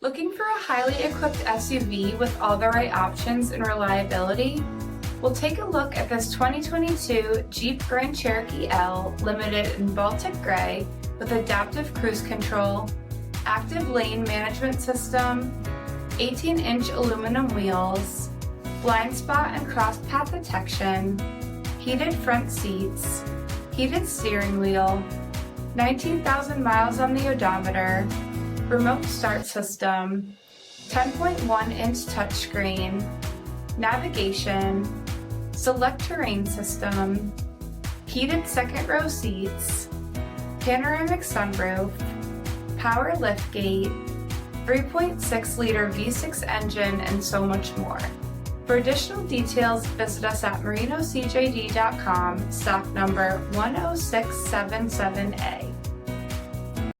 Looking for a highly equipped SUV with all the right options and reliability? We'll take a look at this 2022 Jeep Grand Cherokee L Limited in Baltic Gray with adaptive cruise control, active lane management system, 18-inch aluminum wheels, blind spot and cross path detection, heated front seats, heated steering wheel, 19,000 miles on the odometer, remote start system, 10.1-inch touchscreen, navigation, SELEC-TERRAIN system, heated second row seats, panoramic sunroof, power liftgate, 3.6-liter V6 engine, and so much more. For additional details, visit us at marinocjd.com, stock number 10677A.